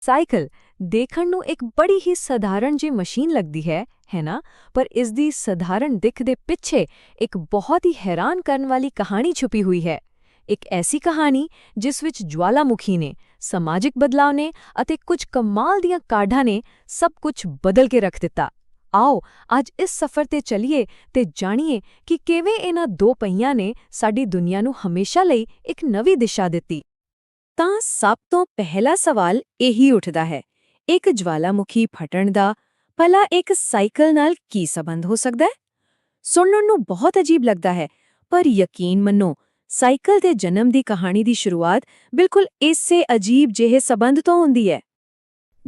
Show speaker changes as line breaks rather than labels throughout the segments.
Cycle ਦੇਖਣ ਨੂੰ ਇੱਕ ਬੜੀ ਹੀ ਸਧਾਰਨ ਜਿਹੀ ਮਸ਼ੀਨ ਲੱਗਦੀ ਹੈ ਨਾ? ਪਰ ਇਸ ਦੀ ਸਧਾਰਨ ਦਿੱਖ ਦੇ ਪਿੱਛੇ ਇੱਕ ਬਹੁਤ ਹੀ ਹੈਰਾਨ ਕਰਨ ਵਾਲੀ ਕਹਾਣੀ ਛੁਪੀ ਹੋਈ ਹੈ। ਇੱਕ ਐਸੀ ਕਹਾਣੀ ਜਿਸ ਵਿੱਚ ਜਵਾਲਾਮੁਖੀ ਨੇ, ਸਮਾਜਿਕ ਬਦਲਾਅ ਨੇ ਅਤੇ ਕੁਝ ਕਮਾਲ ਦੀਆਂ ਕਾਢਾਂ ਨੇ ਸਭ ਕੁਝ ਬਦਲ ਕੇ ਰੱਖ ਦਿੱਤਾ। ਆਓ ਅੱਜ ਇਸ ਸਫ਼ਰ ਤੇ ਚੱਲੀਏ ਤੇ ਜਾਣੀਏ ਕਿ ਕਿਵੇਂ ਇਹਨਾਂ ਦੋ ਪਹੀਆਂ ਨੇ ਸਾਡੀ ਦੁਨੀਆ ਨੂੰ ਹਮੇਸ਼ਾ ਲਈ ਇੱਕ ਨਵੀਂ ਦਿਸ਼ਾ ਦਿੱਤੀ।
ਤਾਂ ਸਭ ਤੋਂ ਪਹਿਲਾ ਸਵਾਲ ਇਹੀ ਉੱਠਦਾ ਹੈ, ਇੱਕ ਜਵਾਲਾਮੁਖੀ ਫਟਣ ਦਾ ਭਲਾ ਇੱਕ ਸਾਈਕਲ ਨਾਲ ਕੀ ਸੰਬੰਧ ਹੋ ਸਕਦਾ ਹੈ? ਸੁਣਨ ਨੂੰ ਬਹੁਤ ਅਜੀਬ ਲੱਗਦਾ ਹੈ, ਪਰ ਯਕੀਨ ਮੰਨੋ, ਸਾਈਕਲ ਦੇ ਜਨਮ ਦੀ ਕਹਾਣੀ ਦੀ ਸ਼ੁਰੂਆਤ ਬਿਲਕੁਲ ਇਸੇ ਅਜੀਬ ਜਿਹੇ ਸੰਬੰਧ ਤੋਂ ਹੁੰਦੀ ਹੈ।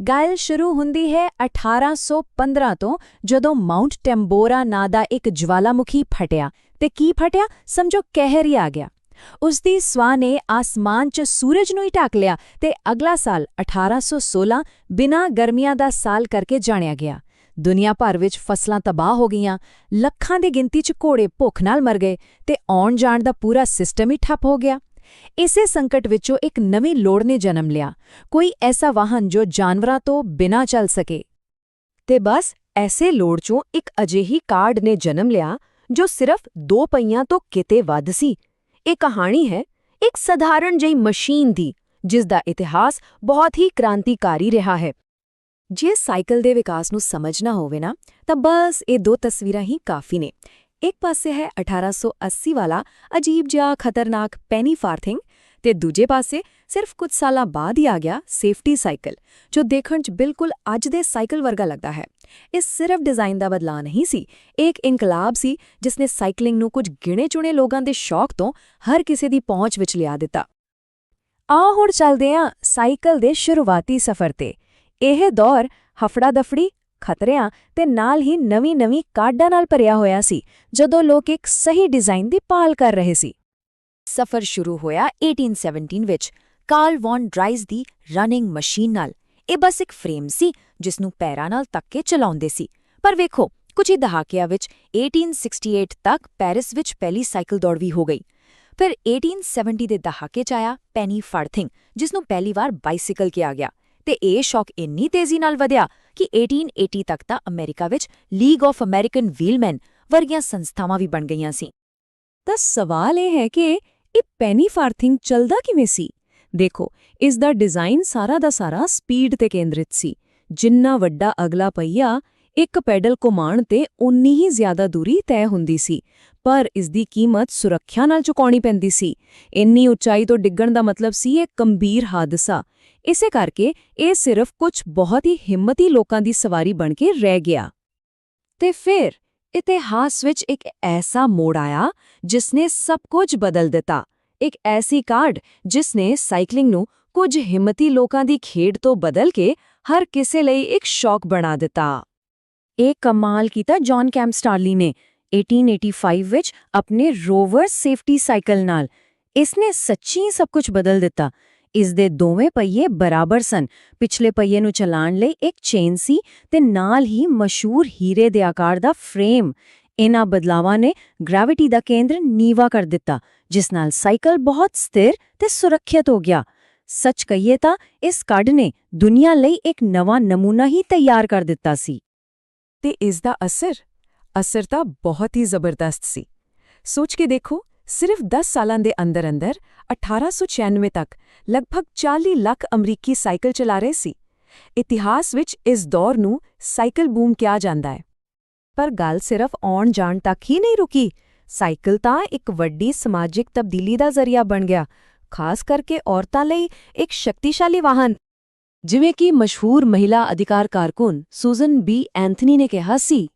ਗੱਲ ਸ਼ੁਰੂ ਹੁੰਦੀ ਹੈ 1815 ਤੋਂ, ਜਦੋਂ ਮਾਊਂਟ ਟੈਂਬੋਰਾ ਨਾਂ ਦਾ ਇੱਕ ਜਵਾਲਾਮੁਖੀ ਫਟਿਆ। ਤੇ ਕੀ ਫਟਿਆ? ਸਮਝੋ ਕਹਿਰ ਹੀ ਆ ਗਿਆ। ਉਸ ਦੀ ਸਵਾਹ ਨੇ ਆਸਮਾਨ 'ਚ ਸੂਰਜ ਨੂੰ ਹੀ ਢੱਕ ਲਿਆ ਤੇ ਅਗਲਾ ਸਾਲ 1816 ਬਿਨਾਂ ਗਰਮੀਆਂ ਦਾ ਸਾਲ ਕਰਕੇ ਜਾਣਿਆ ਗਿਆ। ਦੁਨੀਆ ਭਰ ਵਿੱਚ ਫਸਲਾਂ ਤਬਾਹ ਹੋ ਗਈਆਂ, ਲੱਖਾਂ ਦੀ ਗਿਣਤੀ 'ਚ ਘੋੜੇ ਭੁੱਖ ਨਾਲ ਮਰ ਗਏ ਤੇ ਆਉਣ ਜਾਣ ਦਾ ਪੂਰਾ ਸਿਸਟਮ ਹੀ ਠੱਪ ਹੋ ਗਿਆ। ਇਸੇ ਸੰਕਟ ਵਿੱਚੋਂ ਇੱਕ ਨਵੀਂ ਲੋੜ ਨੇ ਜਨਮ ਲਿਆ, ਕੋਈ ਐਸਾ ਵਾਹਨ ਜੋ ਜਾਨਵਰਾਂ ਤੋਂ ਬਿਨਾਂ ਚੱਲ ਸਕੇ।
ਤੇ ਬਸ ਐਸੇ ਲੋੜ 'ਚੋਂ ਇੱਕ ਅਜਿਹੀ ਕਾਢ ਨੇ ਜਨਮ ਲਿਆ ਜੋ ਸਿਰਫ ਦੋ ਪਹੀਆਂ ਤੋਂ ਕਿਤੇ ਵੱਧ ਸੀ। ਇਹ ਕਹਾਣੀ ਹੈ ਇੱਕ ਸਧਾਰਨ ਜਿਹੀ ਮਸ਼ੀਨ ਦੀ, ਜਿਸ ਦਾ ਇਤਿਹਾਸ ਬਹੁਤ ਹੀ ਕ੍ਰਾਂਤੀਕਾਰੀ ਰਿਹਾ ਹੈ। ਜੇ ਸਾਈਕਲ ਦੇ ਵਿਕਾਸ ਨੂੰ ਸਮਝਣਾ ਹੋਵੇ ਨਾ, ਤਾਂ ਬਸ ਇਹ ਦੋ ਤਸਵੀਰਾਂ ਹੀ ਕਾਫੀ ਨੇ। ਇੱਕ ਪਾਸੇ ਹੈ 1880 ਵਾਲਾ ਅਜੀਬ ਜਿਹਾ ਖਤਰਨਾਕ ਪੈਨੀ ਫਾਰਥਿੰਗ, ਤੇ ਦੂਜੇ ਪਾਸੇ ਸਿਰਫ ਕੁਝ ਸਾਲਾਂ ਬਾਅਦ ਹੀ ਆ ਗਿਆ ਸੇਫਟੀ ਸਾਈਕਲ, ਜੋ ਦੇਖਣ 'ਚ ਬਿਲਕੁਲ ਅੱਜ ਦੇ ਸਾਈਕਲ ਵਰਗਾ ਲੱਗਦਾ ਹੈ। ਇਹ ਸਿਰਫ ਡਿਜ਼ਾਈਨ ਦਾ ਬਦਲਾਅ ਨਹੀਂ ਸੀ, ਇੱਕ ਇਨਕਲਾਬ ਸੀ ਜਿਸਨੇ ਸਾਈਕਲਿੰਗ ਨੂੰ ਕੁਝ ਗਿਣੇ-ਚੁਣੇ ਲੋਕਾਂ ਦੇ ਸ਼ੌਕ ਤੋਂ ਹਰ ਕਿਸੇ ਦੀ ਪਹੁੰਚ ਵਿੱਚ ਲਿਆ ਦਿੱਤਾ।
ਆਓ ਹੁਣ ਚੱਲਦੇ ਹਾਂ ਸਾਈਕਲ ਦੇ ਸ਼ੁਰੂਆਤੀ ਸਫ਼ਰ ਤੇ। ਇਹ ਦੌਰ ਹਫੜਾ-ਦਫੜੀ, ਖਤਰਿਆਂ ਤੇ ਨਾਲ ਹੀ ਨਵੀਂ-ਨਵੀਂ ਕਾਢਾਂ ਨਾਲ ਭਰਿਆ ਹੋਇਆ ਸੀ, ਜਦੋਂ ਲੋਕ ਇੱਕ ਸਹੀ ਡਿਜ਼ਾਈਨ ਦੀ ਭਾਲ ਕਰ ਰਹੇ ਸੀ।
ਸਫ਼ਰ ਸ਼ੁਰੂ ਹੋਇਆ 1817 ਵਿੱਚ ਕਾਰਲ ਵੌਨ ਡਰਾਈਸ ਦੀ ਰਨਿੰਗ ਮਸ਼ੀਨ ਨਾਲ। ਇਹ ਬਸ ਇੱਕ ਫਰੇਮ ਸੀ ਜਿਸ ਨੂੰ ਪੈਰਾਂ ਨਾਲ ਤੱਕ ਕੇ ਚਲਾਉਂਦੇ ਸੀ। ਪਰ ਵੇਖੋ, ਕੁਝ ਹੀ ਦਹਾਕਿਆਂ ਵਿੱਚ 1868 ਤੱਕ ਪੈਰਿਸ ਵਿੱਚ ਪਹਿਲੀ ਸਾਈਕਲ ਦੌੜ ਵੀ ਹੋ ਗਈ। ਫਿਰ 1870 ਦੇ ਦਹਾਕੇ 'ਚ ਆਇਆ ਪੈਨੀ ਫਾਰਥਿੰਗ, ਜਿਸ ਨੂੰ ਪਹਿਲੀ ਵਾਰ ਬਾਈਸਿਕਲ ਕਿਹਾ ਗਿਆ। ਤੇ ਇਹ ਸ਼ੌਕ ਇੰਨੀ ਤੇਜ਼ੀ ਨਾਲ ਵਧਿਆ ਕਿ 1880 ਤੱਕ ਤਾਂ ਅਮਰੀਕਾ ਵਿੱਚ ਲੀਗ ਆਫ ਅਮਰੀਕਨ ਵੀਲਮੈਨ ਵਰਗੀਆਂ ਸੰਸਥਾਵਾਂ ਵੀ ਬਣ ਗਈਆਂ ਸੀ।
ਤਾਂ ਸਵਾਲ ਇਹ ਹੈ ਕਿ ਇਹ ਪੈਨੀ ਫਾਰਥਿੰਗ ਚੱਲਦਾ ਕਿਵੇਂ ਸੀ? ਦੇਖੋ, ਇਸ ਦਾ ਡਿਜ਼ਾਈਨ ਸਾਰਾ ਦਾ ਸਾਰਾ ਸਪੀਡ ਤੇ ਕੇਂਦਰਿਤ ਸੀ। ਜਿੰਨਾ ਵੱਡਾ ਅਗਲਾ ਪਹੀਆ, ਇੱਕ ਪੈਡਲ ਘੁਮਾਉਣ ਤੇ ਉਨੀ ਹੀ ਜ਼ਿਆਦਾ ਦੂਰੀ ਤੈਅ ਹੁੰਦੀ ਸੀ। ਪਰ ਇਸ ਦੀ ਕੀਮਤ ਸੁਰੱਖਿਆ ਨਾਲ ਚੁਕਾਉਣੀ ਪੈਂਦੀ ਸੀ। ਇੰਨੀ ਉਚਾਈ ਤੋਂ ਡਿੱਗਣ ਦਾ ਮਤਲਬ ਸੀ ਇੱਕ ਗੰਭੀਰ ਹਾਦਸਾ। ਇਸੇ ਕਰਕੇ ਇਹ ਸਿਰਫ ਕੁਝ ਬਹੁਤ ਹੀ ਹਿੰਮਤੀ ਲੋਕਾਂ ਦੀ ਸਵਾਰੀ ਬਣ ਕੇ ਰਹਿ ਗਿਆ। ਤੇ ਫਿਰ ਇਤਿਹਾਸ ਵਿੱਚ ਇੱਕ ਐਸਾ ਮੋੜ ਆਇਆ ਜਿਸ ਨੇ ਸਭ ਕੁਝ ਬਦਲ ਦਿੱਤਾ। ਇੱਕ ਐਸੀ ਕਾਢ ਜਿਸ ਨੇ ਸਾਈਕਲਿੰਗ ਨੂੰ ਕੁਝ ਹਿੰਮਤੀ ਲੋਕਾਂ ਦੀ ਖੇਡ ਤੋਂ ਬਦਲ ਕੇ ਹਰ ਕਿਸੇ ਲਈ ਇੱਕ ਸ਼ੌਕ ਬਣਾ ਦਿੱਤਾ। ਇਹ ਕਮਾਲ ਕੀਤਾ ਜੌਨ ਕੈਂਪ ਸਟਾਰਲੀ ਨੇ 1885 ਵਿੱਚ ਆਪਣੇ ਰੋਵਰ ਸੇਫਟੀ ਸਾਈਕਲ ਨਾਲ। ਇਸਨੇ ਸੱਚੀ ਸਭ ਕੁਝ ਬਦਲ ਦਿੱਤਾ। ਇਸ ਦੇ ਦੋਵੇਂ ਪਹੀਏ ਬਰਾਬਰ ਸਨ, ਪਿਛਲੇ ਪਹੀਏ ਨੂੰ ਚਲਾਉਣ ਲਈ ਇੱਕ ਚੇਨ ਸੀ ਤੇ ਨਾਲ ਹੀ ਮਸ਼ਹੂਰ ਹੀਰੇ ਦੇ ਆਕਾਰ ਦਾ ਫਰੇਮ। ਇਹਨਾਂ ਬਦਲਾਵਾਂ ਨੇ ਗ੍ਰੈਵਿਟੀ ਦਾ ਕੇਂਦਰ ਨੀਵਾ ਕਰ ਦਿੱਤਾ, ਜਿਸ ਨਾਲ ਸਾਈਕਲ ਬਹੁਤ ਸਥਿਰ ਤੇ ਸੁਰੱਖਿਅਤ ਹੋ ਗਿਆ। ਸੱਚ ਕਹੀਏ ਤਾਂ ਇਸ ਕਾਢ ਨੇ ਦੁਨੀਆ ਲਈ ਇੱਕ ਨਵਾਂ ਨਮੂਨਾ ਹੀ ਤਿਆਰ ਕਰ ਦਿੱਤਾ ਸੀ।
ਤੇ ਇਸ ਦਾ ਅਸਰ ਤਾਂ ਬਹੁਤ ਹੀ ਜ਼ਬਰਦਸਤ ਸੀ। ਸੋਚ ਕੇ ਦੇਖੋ, ਸਿਰਫ 10 ਸਾਲਾਂ ਦੇ ਅੰਦਰ-ਅੰਦਰ 1896 ਤੱਕ ਲਗਭਗ 40 ਲੱਖ ਅਮਰੀਕੀ ਸਾਈਕਲ ਚਲਾ ਰਹੇ ਸੀ। ਇਤਿਹਾਸ ਵਿੱਚ ਇਸ ਦੌਰ ਨੂੰ ਸਾਈਕਲ ਬੂਮ ਕਿਹਾ ਜਾਂਦਾ ਹੈ। ਪਰ ਗੱਲ ਸਿਰਫ ਆਉਣ-ਜਾਣ ਤੱਕ ਹੀ ਨਹੀਂ ਰੁਕੀ। ਸਾਈਕਲ ਤਾਂ ਇੱਕ ਵੱਡੀ ਸਮਾਜਿਕ ਤਬਦੀਲੀ ਦਾ ਜ਼ਰੀਆ ਬਣ ਗਿਆ, ਖਾਸ ਕਰਕੇ ਔਰਤਾਂ ਲਈ ਇੱਕ ਸ਼ਕਤੀਸ਼ਾਲੀ ਵਾਹਨ। ਜਿਵੇਂ ਕਿ ਮਸ਼ਹੂਰ ਮਹਿਲਾ ਅਧਿਕਾਰ ਕਾਰਕੁਨ ਸੂਜ਼ਨ ਬੀ ਐਂਥਨੀ ਨੇ ਕਿਹਾ ਸੀ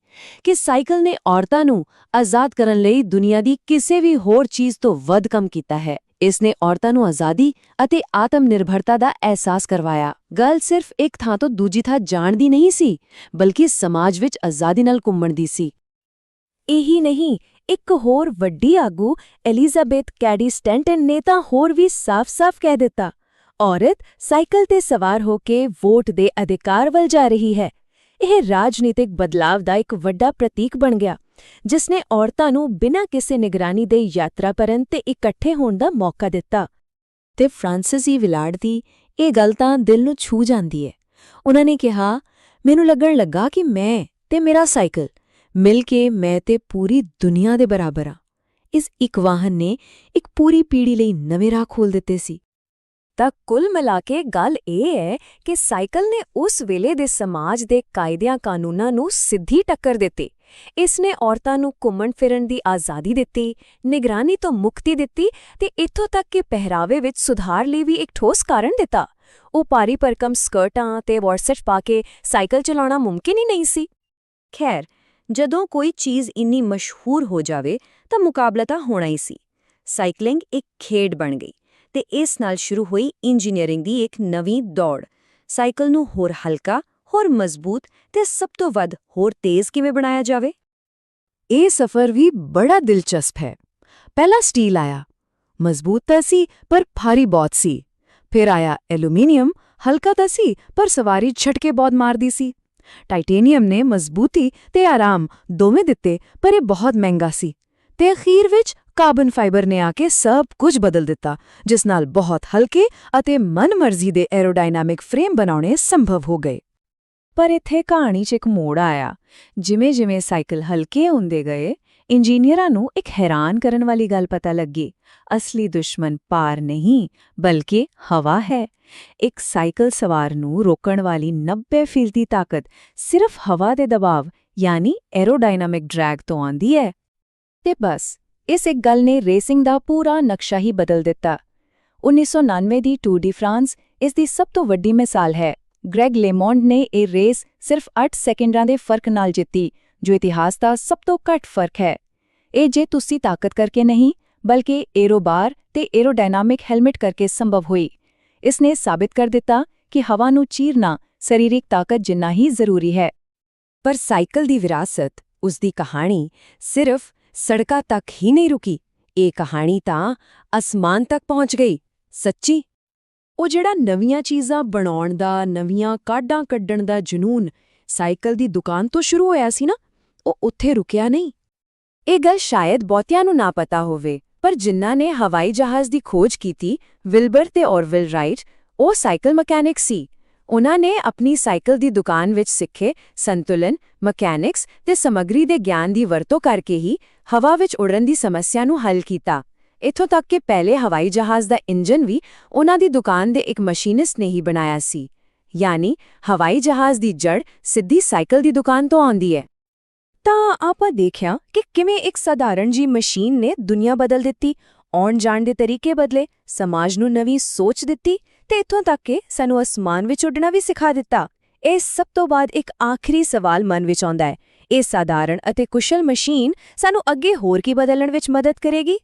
ਕਿ ਸਾਈਕਲ ਨੇ ਔਰਤਾਂ ਨੂੰ ਆਜ਼ਾਦ ਕਰਨ ਲਈ ਦੁਨੀਆ ਦੀ ਕਿਸੇ ਵੀ ਹੋਰ ਚੀਜ਼ ਤੋਂ ਵੱਧ ਕੰਮ ਕੀਤਾ ਹੈ। ਇਸ ਨੇ ਔਰਤਾਂ ਨੂੰ ਆਜ਼ਾਦੀ ਅਤੇ ਆਤਮ-ਨਿਰਭਰਤਾ ਦਾ ਅਹਿਸਾਸ ਕਰਵਾਇਆ। ਗੱਲ ਸਿਰਫ ਇੱਕ ਥਾਂ ਤੋਂ ਦੂਜੀ ਥਾਂ ਜਾਣ ਦੀ ਨਹੀਂ ਸੀ, ਬਲਕਿ ਸਮਾਜ ਵਿੱਚ ਆਜ਼ਾਦੀ ਨਾਲ ਘੁੰਮਣ ਦੀ ਸੀ। ਇਹੀ ਨਹੀਂ, ਇੱਕ ਹੋਰ ਵੱਡੀ ਆਗੂ ਐਲਿਜ਼ਾਬੈਥ ਕੈਡੀ ਸਟੈਂਟਨ ਨੇ ਤਾਂ ਹੋਰ ਵੀ ਸਾਫ਼-ਸਾਫ਼ ਕਹਿ ਦਿੱਤਾ, ਔਰਤ ਸਾਈਕਲ ਤੇ ਸਵਾਰ ਹੋ ਕੇ ਵੋਟ ਦੇ ਅਧਿਕਾਰ ਵੱਲ ਜਾ ਰਹੀ ਹੈ। ਇਹ ਰਾਜਨੀਤਿਕ ਬਦਲਾਵ ਦਾ ਇੱਕ ਵੱਡਾ ਪ੍ਰਤੀਕ ਬਣ ਗਿਆ, ਜਿਸ ਨੇ ਔਰਤਾਂ ਨੂੰ ਬਿਨਾਂ ਕਿਸੇ ਨਿਗਰਾਨੀ ਦੇ ਯਾਤਰਾ ਕਰਨ ਤੇ ਇਕੱਠੇ ਹੋਣ ਦਾ ਮੌਕਾ ਦਿੱਤਾ। ਤੇ ਫ੍ਰਾਂਸਿਸ ਈ ਵਿਲਾਰਡ ਦੀ
ਇਹ ਗੱਲ ਤਾਂ ਦਿਲ ਨੂੰ ਛੂ ਜਾਂਦੀ ਹੈ। ਉਹਨਾਂ ਨੇ ਕਿਹਾ, ਮੈਨੂੰ ਲੱਗਣ ਲੱਗਾ ਕਿ ਮੈਂ ਤੇ ਮੇਰਾ ਸਾਈਕਲ ਮਿਲ ਕੇ ਮੈਂ ਤੇ ਪੂਰੀ ਦੁਨੀਆ ਦੇ ਬਰਾਬਰ ਆ। ਇਸ ਇੱਕ ਵਾਹਨ ਨੇ ਇੱਕ ਪੂਰੀ ਪੀੜ੍ਹੀ ਲਈ ਨਵੇਂ ਰਾਹ ਖੋਲ੍ਹ ਦਿੱਤੇ ਸੀ। ਤਾਂ ਕੁੱਲ ਮਿਲਾ ਕੇ ਗੱਲ ਇਹ ਹੈ ਕਿ ਸਾਈਕਲ ਨੇ ਉਸ ਵੇਲੇ ਦੇ ਸਮਾਜ ਦੇ ਕਾਇਦਿਆਂ ਕਾਨੂੰਨਾਂ ਨੂੰ ਸਿੱਧੀ ਟੱਕਰ ਦਿੱਤੀ। ਇਸ ਨੇ ਔਰਤਾਂ ਨੂੰ ਘੁੰਮਣ ਫਿਰਨ ਦੀ ਆਜ਼ਾਦੀ ਦਿੱਤੀ, ਨਿਗਰਾਨੀ ਤੋਂ ਮੁਕਤੀ ਦਿੱਤੀ ਤੇ ਇੱਥੋਂ ਤੱਕ ਕਿ ਪਹਿਰਾਵੇ ਵਿੱਚ ਸੁਧਾਰ ਲਈ ਵੀ ਇੱਕ ਠੋਸ ਕਾਰਨ ਦਿੱਤਾ। ਉਹ ਭਾਰੀ ਭਰਕਮ ਸਕਰਟਾਂ ਤੇ ਵਾਰਸਟ ਪਾ ਕੇ ਸਾਈਕਲ ਚਲਾਉਣਾ ਮੁਮਕਿਨ ਹੀ ਨਹੀਂ ਸੀ। ਖੈਰ, ਜਦੋਂ ਕੋਈ ਚੀਜ਼ ਇੰਨੀ ਮਸ਼ਹੂਰ ਹੋ ਜਾਵੇ ਤਾਂ ਮੁਕਾਬਲਾ ਤਾਂ ਹੋਣਾ ਹੀ ਸੀ। ਸਾਈਕਲਿੰਗ ਇੱਕ ਖੇਡ ਬਣ ਗਈ ਤੇ ਇਸ ਨਾਲ ਸ਼ੁਰੂ ਹੋਈ ਇੰਜੀਨੀਅਰਿੰਗ ਦੀ ਇੱਕ ਨਵੀਂ ਦੌੜ। ਸਾਈਕਲ ਨੂੰ ਹੋਰ ਹਲਕਾ, ਹੋਰ ਮਜ਼ਬੂਤ ਤੇ ਸਭ ਤੋਂ ਵੱਧ ਹੋਰ ਤੇਜ਼ ਕਿਵੇਂ ਬਣਾਇਆ ਜਾਵੇ?
ਇਹ ਸਫ਼ਰ ਵੀ ਬੜਾ ਦਿਲਚਸਪ ਹੈ। ਪਹਿਲਾ ਸਟੀਲ ਆਇਆ, ਮਜ਼ਬੂਤ ਤਾਂ ਸੀ ਪਰ ਭਾਰੀ ਬਹੁਤ ਸੀ। ਫਿਰ ਆਇਆ ਐਲੂਮੀਨੀਅਮ, ਹਲਕਾ ਤਾਂ ਸੀ ਪਰ ਸਵਾਰੀ ਝਟਕੇ ਬਹੁਤ ਮਾਰਦੀ ਸੀ। ਟਾਈਟੇਨੀਅਮ ਨੇ ਮਜ਼ਬੂਤੀ ਤੇ ਆਰਾਮ ਦੋਵੇਂ ਦਿੱਤੇ ਪਰ ਇਹ ਬਹੁਤ ਮਹਿੰਗਾ ਸੀ। ਤੇ ਅਖੀਰ ਵਿੱਚ ਕਾਰਬਨ ਫਾਈਬਰ ਨੇ ਆ ਕੇ ਸਭ ਕੁਝ ਬਦਲ ਦਿੱਤਾ, ਜਿਸ ਨਾਲ ਬਹੁਤ ਹਲਕੇ ਅਤੇ ਮਨਮਰਜ਼ੀ ਦੇ ਐਰੋਡਾਇਨਾਮਿਕ ਫਰੇਮ ਬਣਾਉਣੇ ਸੰਭਵ ਹੋ ਗਏ। ਪਰ ਇੱਥੇ ਕਹਾਣੀ 'ਚ ਇੱਕ ਮੋੜ ਆਇਆ। ਜਿਵੇਂ-ਜਿਵੇਂ ਸਾਈਕਲ ਹਲਕੇ ਹੁੰਦੇ ਗਏ, ਇੰਜੀਨੀਅਰਾਂ ਨੂੰ ਇੱਕ ਹੈਰਾਨ ਕਰਨ ਵਾਲੀ ਗੱਲ ਪਤਾ ਲੱਗੀ। ਅਸਲੀ ਦੁਸ਼ਮਣ ਭਾਰ ਨਹੀਂ, ਬਲਕਿ ਹਵਾ ਹੈ। ਇੱਕ ਸਾਈਕਲ ਸਵਾਰ ਨੂੰ ਰੋਕਣ ਵਾਲੀ 90% ਤਾਕਤ ਸਿਰਫ ਹਵਾ ਦੇ ਦਬਾਅ ਯਾਨੀ ਐਰੋਡਾਇਨਾਮਿਕ ਡਰੈਗ ਤੋਂ ਆਉਂਦੀ ਹੈ। ਤੇ ਬਸ, ਇਸ ਇੱਕ ਗੱਲ ਨੇ ਰੇਸਿੰਗ ਦਾ ਪੂਰਾ ਨਕਸ਼ਾ ਹੀ ਬਦਲ ਦਿੱਤਾ। 1999 ਦੀ ਟੂਰ ਡੀ ਫਰਾਂਸ ਇਸ ਦੀ ਸਭ ਤੋਂ ਵੱਡੀ ਮਿਸਾਲ ਹੈ। ਗ੍ਰੈਗ ਲੇਮੌਂਡ ਨੇ ਇਹ ਰੇਸ ਸਿਰਫ 8 ਸੈਕਿੰਡਾਂ ਦੇ ਫਰਕ ਨਾਲ ਜਿੱਤੀ, ਜੋ ਇਤਿਹਾਸ ਦਾ ਸਭ ਤੋਂ ਘੱਟ ਫਰਕ ਹੈ। ਇਹ ਜੇ ਤੁਸੀਂ ਤਾਕਤ ਕਰਕੇ ਨਹੀਂ, ਬਲਕਿ ਏਰੋਬਾਰ ਤੇ ਏਰੋਡਾਇਨਾਮਿਕ ਹੈਲਮਟ ਕਰਕੇ ਸੰਭਵ ਹੋਈ। ਇਸ ਨੇ ਸਾਬਿਤ ਕਰ ਦਿੱਤਾ ਕਿ ਹਵਾ ਨੂੰ ਚੀਰਨਾ ਸਰੀਰਕ ਤਾਕਤ ਜਿੰਨਾ ਹੀ ਜ਼ਰੂਰੀ ਹੈ। ਪਰ ਸਾਈਕਲ ਦੀ ਵਿਰਾਸਤ, ਉਸ ਦੀ ਕਹਾਣੀ ਸਿਰਫ ਸੜਕਾਂ ਤੱਕ ਹੀ ਨਹੀਂ ਰੁਕੀ। ਇਹ ਕਹਾਣੀ ਤਾਂ ਅਸਮਾਨ ਤੱਕ ਪਹੁੰਚ ਗਈ। ਸੱਚੀ, ਉਹ ਜਿਹੜਾ ਨਵੀਆਂ ਚੀਜ਼ਾਂ ਬਣਾਉਣ ਦਾ, ਨਵੀਆਂ ਕਾਢਾਂ ਕੱਢਣ ਦਾ ਜਨੂਨ ਸਾਈਕਲ ਦੀ ਦੁਕਾਨ ਤੋਂ ਸ਼ੁਰੂ ਹੋਇਆ ਸੀ ਨਾ, ਉਹ ਉੱਥੇ ਰੁਕਿਆ ਨਹੀਂ। ਇਹ ਗੱਲ ਸ਼ਾਇਦ ਬਹੁਤਿਆਂ ਨੂੰ ਨਾ ਪਤਾ ਹੋਵੇ, ਪਰ ਜਿਨ੍ਹਾਂ ਨੇ ਹਵਾਈ ਜਹਾਜ਼ ਦੀ ਖੋਜ ਕੀਤੀ, ਵਿਲਬਰ ਤੇ ਔਰਵਿਲ ਰਾਈਟ, ਉਹ ਸਾਈਕਲ ਮਕੈਨਿਕ ਸੀ। ਉਨ੍ਹਾਂ ਨੇ ਆਪਣੀ ਸਾਈਕਲ ਦੀ ਦੁਕਾਨ ਵਿੱਚ ਸਿੱਖੇ ਸੰਤੁਲਨ, ਮਕੈਨਿਕਸ ਤੇ ਸਮੱਗਰੀ ਦੇ ਗਿਆਨ ਦੀ ਵਰਤੋਂ ਕਰਕੇ ਹੀ ਹਵਾ ਵਿੱਚ ਉੜਨ ਦੀ ਸਮੱਸਿਆ ਨੂੰ ਹੱਲ ਕੀਤਾ। ਇੱਥੋਂ ਤੱਕ ਕਿ ਪਹਿਲੇ ਹਵਾਈ ਜਹਾਜ਼ ਦਾ ਇੰਜਨ ਵੀ ਉਨ੍ਹਾਂ ਦੀ ਦੁਕਾਨ ਦੇ ਇੱਕ ਮਸ਼ੀਨਿਸਟ ਨੇ ਹੀ ਬਣਾਇਆ ਸੀ। ਯਾਨੀ ਹਵਾਈ ਜਹਾਜ਼ ਦੀ ਜੜ ਸਿੱਧੀ ਸਾਈਕਲ ਦੀ ਦੁਕਾਨ ਤੋਂ ਆਉਂਦੀ ਹੈ। ਤਾਂ ਆਪਾਂ ਦੇਖਿਆ ਕਿ ਕਿਵੇਂ ਇੱਕ ਸਧਾਰਨ ਜੀ ਮਸ਼ੀਨ ਨੇ ਦੁਨੀਆ ਬਦਲ ਦਿੱਤੀ, ਆਉਣ ਜਾਣ ਦੇ ਤਰੀਕੇ ਬਦਲੇ, ਸਮਾਜ ਨੂੰ ਨਵੀਂ ਸੋਚ ਦਿੱਤੀ ਤੇ ਇੱਥੋਂ ਤੱਕ ਕਿ ਸਾਨੂੰ ਅਸਮਾਨ ਵਿੱਚ ਉੱਡਣਾ ਵੀ ਸਿਖਾ ਦਿੱਤਾ। ਇਸ ਸਭ ਤੋਂ ਬਾਅਦ ਇੱਕ ਆਖਰੀ ਸਵਾਲ ਮਨ ਵਿੱਚ ਆਉਂਦਾ ਹੈ, ਇਹ ਸਧਾਰਨ ਅਤੇ ਕੁਸ਼ਲ ਮਸ਼ੀਨ ਸਾਨੂੰ ਅੱਗੇ ਹੋਰ ਕੀ ਬਦਲਣ ਵਿੱਚ ਮਦਦ ਕਰੇਗੀ?